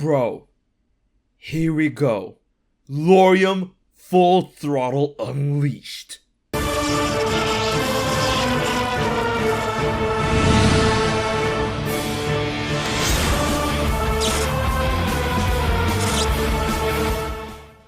Bro, here we go. Lauriam full throttle unleashed.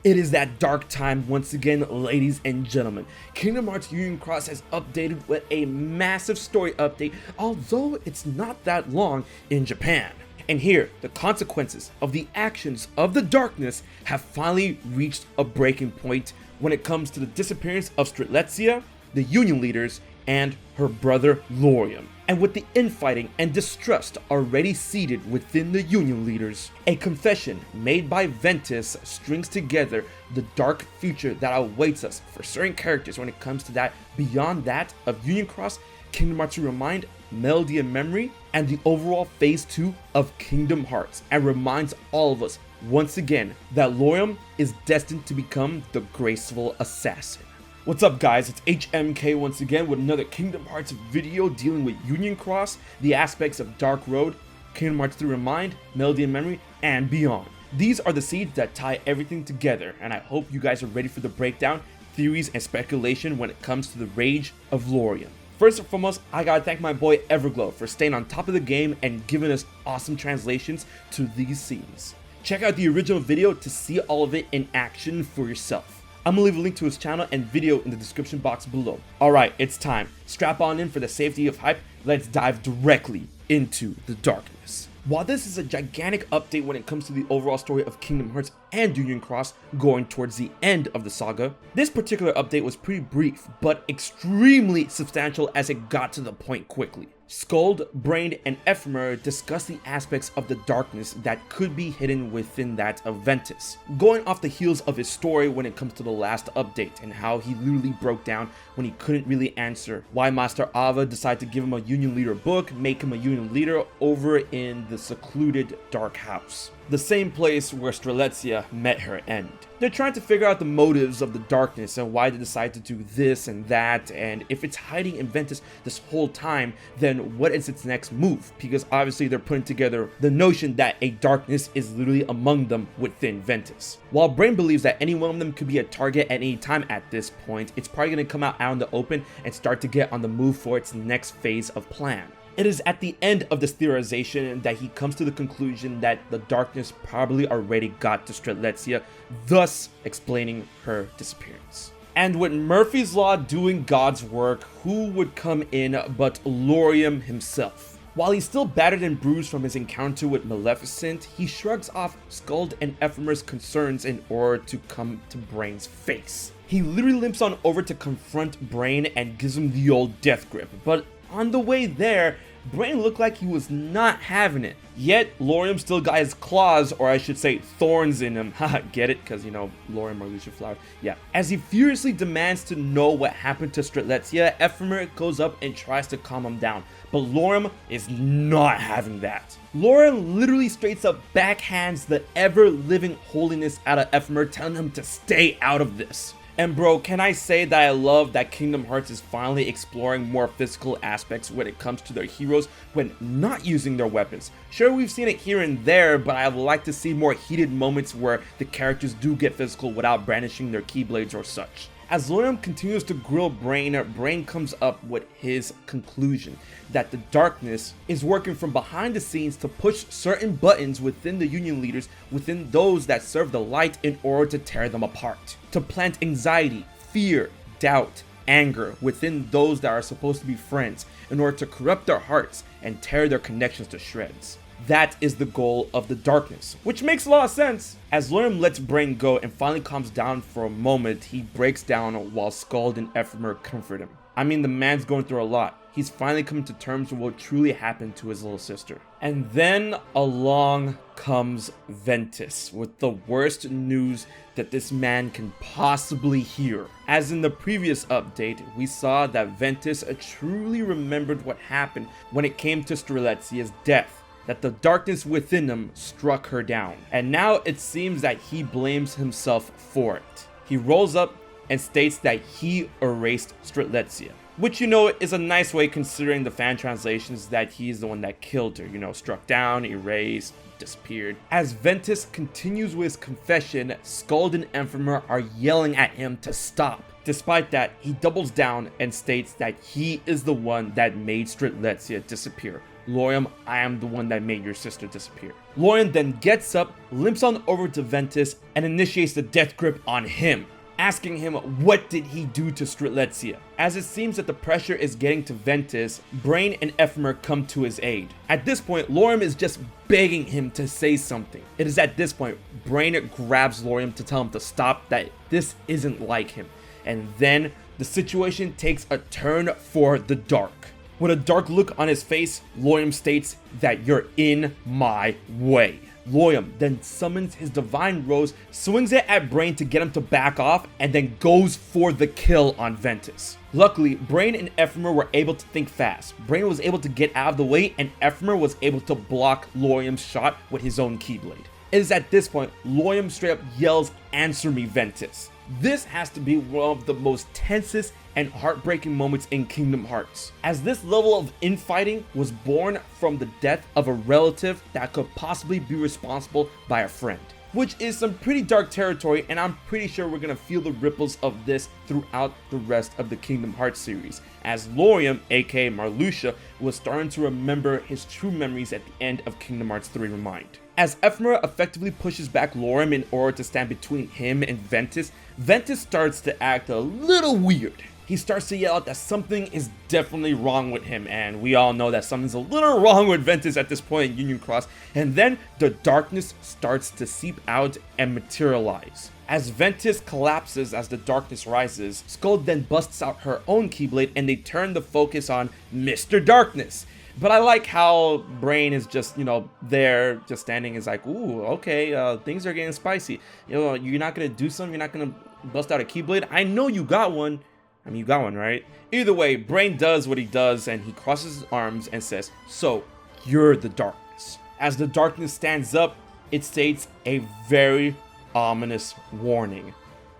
It is that dark time once again, ladies and gentlemen. Kingdom Hearts Union Cross has updated with a massive story update, although it's not that long in Japan. And here, the consequences of the actions of the darkness have finally reached a breaking point when it comes to the disappearance of Strelitzia, the Union leaders, and her brother Lauriam. And with the infighting and distrust already seated within the Union leaders, a confession made by Ventus strings together the dark future that awaits us for certain characters when it comes to that beyond that of Union Cross, Kingdom Hearts ReMind, Melody and Memory, and the overall Phase 2 of Kingdom Hearts, and reminds all of us once again that Lauriam is destined to become the graceful assassin. What's up guys, it's HMK once again with another Kingdom Hearts video dealing with Union Cross, the aspects of Dark Road, Kingdom Hearts 3 ReMind, Melody and Memory, and beyond. These are the seeds that tie everything together, and I hope you guys are ready for the breakdown, theories, and speculation when it comes to the rage of Lauriam. First and foremost, I gotta thank my boy Everglow for staying on top of the game and giving us awesome translations to these scenes. Check out the original video to see all of it in action for yourself. I'm gonna leave a link to his channel and video in the description box below. Alright, it's time. Strap on in for the safety of hype. Let's dive directly into the darkness. While this is a gigantic update when it comes to the overall story of Kingdom Hearts and Union Cross going towards the end of the saga, this particular update was pretty brief, but extremely substantial as it got to the point quickly. Skuld, Brain, and Ephemer discuss the aspects of the darkness that could be hidden within that of Ventus, going off the heels of his story when it comes to the last update and how he literally broke down when he couldn't really answer why Master Ava decided to give him a Union Leader book, make him a Union Leader over in the secluded Dark House, the same place where Strelitzia met her end. They're trying to figure out the motives of the darkness and why they decide to do this and that, and if it's hiding in Ventus this whole time, then what is its next move? Because obviously they're putting together the notion that a darkness is literally among them within Ventus. While Brain believes that any one of them could be a target at any time at this point, it's probably going to come out in the open and start to get on the move for its next phase of plan. It is at the end of this theorization that he comes to the conclusion that the darkness probably already got to Strelitzia, thus explaining her disappearance. And with Murphy's Law doing God's work, who would come in but Lauriam himself? While he's still battered and bruised from his encounter with Maleficent, he shrugs off Skuld and Ephemer's concerns in order to come to Brain's face. He literally limps on over to confront Brain and gives him the old death grip, but on the way there, Brain looked like he was not having it. Yet, Lauriam still got his claws, or I should say thorns in him. Haha, get it? Because, you know, Lauriam or Lucia Flower. Yeah. As he furiously demands to know what happened to Strelitzia, Ephemer goes up and tries to calm him down. But Lauriam is not having that. Lauriam literally straight up backhands the ever-living holiness out of Ephemer, telling him to stay out of this. And bro, can I say that I love that Kingdom Hearts is finally exploring more physical aspects when it comes to their heroes when not using their weapons. Sure, we've seen it here and there, but I would like to see more heated moments where the characters do get physical without brandishing their keyblades or such. As Lauriam continues to grill Brain, Brain comes up with his conclusion that the darkness is working from behind the scenes to push certain buttons within the Union leaders, within those that serve the light, in order to tear them apart. To plant anxiety, fear, doubt, anger within those that are supposed to be friends, in order to corrupt their hearts and tear their connections to shreds. That is the goal of the darkness, which makes a lot of sense. As Lauriam lets Brain go and finally calms down for a moment, he breaks down while Skuld and Ephemer comfort him. I mean, the man's going through a lot. He's finally coming to terms with what truly happened to his little sister. And then along comes Ventus with the worst news that this man can possibly hear. As in the previous update, we saw that Ventus truly remembered what happened when it came to Strelitzia's death, that the darkness within him struck her down. And now it seems that he blames himself for it. He rolls up and states that he erased Strelitzia, which, you know, is a nice way considering the fan translations that he's the one that killed her, you know, struck down, erased, disappeared. As Ventus continues with his confession, Skuld and Ephemer are yelling at him to stop. Despite that, he doubles down and states that he is the one that made Strelitzia disappear. Lauriam, I am the one that made your sister disappear. Lauriam then gets up, limps on over to Ventus, and initiates the death grip on him, asking him what did he do to Strelitzia. As it seems that the pressure is getting to Ventus, Brain and Ephemer come to his aid. At this point, Lauriam is just begging him to say something. It is at this point, Brain grabs Lauriam to tell him to stop, that this isn't like him. And then the situation takes a turn for the dark. With a dark look on his face, Lauriam states that you're in my way. Lauriam then summons his divine rose, swings it at Brain to get him to back off, and then goes for the kill on Ventus. Luckily, Brain and Ephemer were able to think fast. Brain was able to get out of the way, and Ephemer was able to block Lauriam's shot with his own keyblade. It is at this point, Lauriam straight up yells, "Answer me, Ventus." This has to be one of the most tensest and heartbreaking moments in Kingdom Hearts, as this level of infighting was born from the death of a relative that could possibly be responsible by a friend, which is some pretty dark territory, and I'm pretty sure we're gonna feel the ripples of this throughout the rest of the Kingdom Hearts series, as Lauriam, aka Marluxia, was starting to remember his true memories at the end of Kingdom Hearts 3 ReMind. As Ephemer effectively pushes back Lauriam in order to stand between him and Ventus, Ventus starts to act a little weird. He starts to yell out that something is definitely wrong with him, and we all know that something's a little wrong with Ventus at this point in Union Cross, and then the darkness starts to seep out and materialize. As Ventus collapses as the darkness rises, Skuld then busts out her own Keyblade and they turn the focus on Mr. Darkness. But I like how Brain is just, there, just standing, is like, ooh, okay, things are getting spicy. You're not gonna do something, you're not gonna bust out a Keyblade? I know you got one. I mean, you got one, right? Either way, Brain does what he does and he crosses his arms and says, "So, you're the darkness." As the darkness stands up, it states a very ominous warning.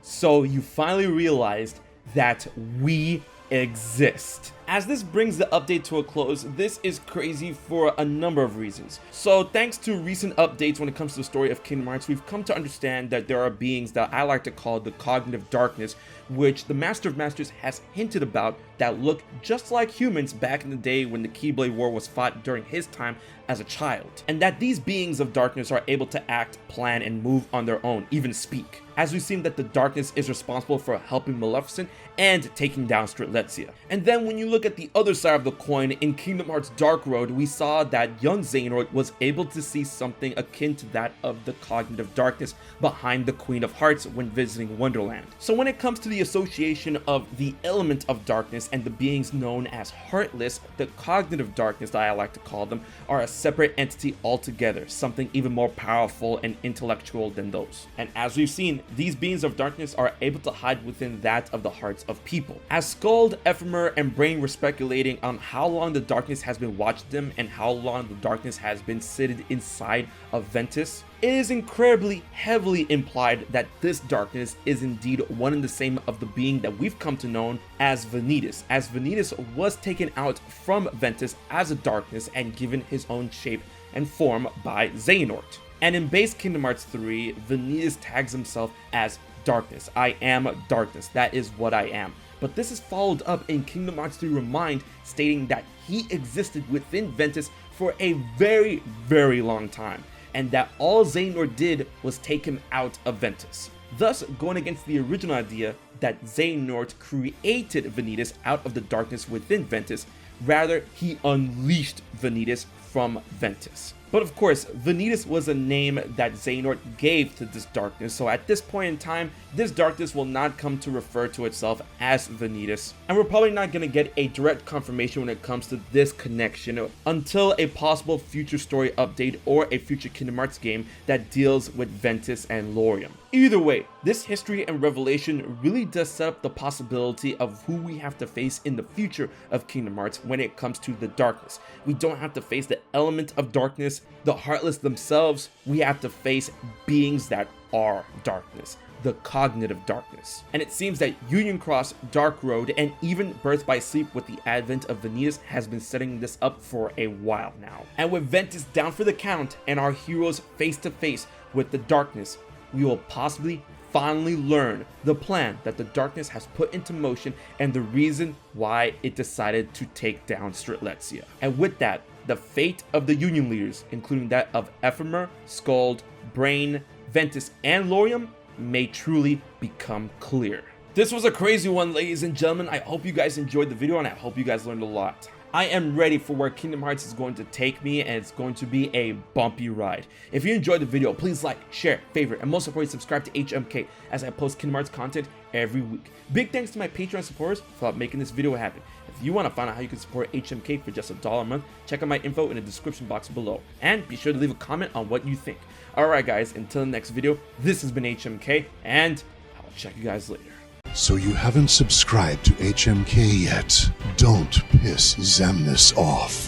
So you finally realized that we exist. As this brings the update to a close, this is crazy for a number of reasons. So thanks to recent updates when it comes to the story of Kingdom Hearts, we've come to understand that there are beings that I like to call the cognitive darkness, which the Master of Masters has hinted about, that look just like humans back in the day when the Keyblade War was fought during his time as a child. And that these beings of darkness are able to act, plan, and move on their own, even speak. As we've seen that the darkness is responsible for helping Maleficent and taking down Strelitzia. And then when you look at the other side of the coin, in Kingdom Hearts Dark Road, we saw that young Xehanort was able to see something akin to that of the cognitive darkness behind the Queen of Hearts when visiting Wonderland. So when it comes to the association of the element of darkness and the beings known as Heartless, the cognitive darkness that I like to call them, are a separate entity altogether, something even more powerful and intellectual than those. And as we've seen, these beings of darkness are able to hide within that of the hearts of people. As Skuld, Ephemer, and Brain were speculating on how long the darkness has been watching them and how long the darkness has been seated inside of Ventus, it is incredibly heavily implied that this darkness is indeed one and the same of the being that we've come to know as Vanitas, as Vanitas was taken out from Ventus as a darkness and given his own shape and form by Xehanort. And in base Kingdom Hearts 3, Vanitas tags himself as Darkness. I am darkness, that is what I am. But this is followed up in Kingdom Hearts 3 ReMind, stating that he existed within Ventus for a very, very long time, and that all Xehanort did was take him out of Ventus, thus going against the original idea that Xehanort created Vanitas out of the darkness within Ventus. Rather, he unleashed Vanitas from Ventus. But of course, Vanitas was a name that Xehanort gave to this darkness, so at this point in time, this darkness will not come to refer to itself as Vanitas, and we're probably not going to get a direct confirmation when it comes to this connection until a possible future story update or a future Kingdom Hearts game that deals with Ventus and Lauriam. Either way, this history and revelation really does set up the possibility of who we have to face in the future of Kingdom Hearts when it comes to the darkness. We don't have to face the element of darkness, the Heartless themselves. We have to face beings that are darkness. the cognitive darkness. And it seems that Union Cross, Dark Road, and even Birth by Sleep with the advent of Ventus has been setting this up for a while now. And with Ventus down for the count and our heroes face to face with the darkness, we will possibly finally learn the plan that the darkness has put into motion and the reason why it decided to take down Strelitzia. And with that, the fate of the Union leaders, including that of Ephemer, Skald, Brain, Ventus, and Lauriam, may truly become clear. This was a crazy one, ladies and gentlemen. I hope you guys enjoyed the video and I hope you guys learned a lot. I am ready for where Kingdom Hearts is going to take me, and it's going to be a bumpy ride. If you enjoyed the video, please like, share, favorite, and most importantly, subscribe to HMK as I post Kingdom Hearts content every week. Big thanks to my Patreon supporters for making this video happen. If you want to find out how you can support HMK for just $1 a month, check out my info in the description box below. And be sure to leave a comment on what you think. Alright guys, until the next video, this has been HMK, and I'll check you guys later. So you haven't subscribed to HMK yet? Don't piss Xemnas off.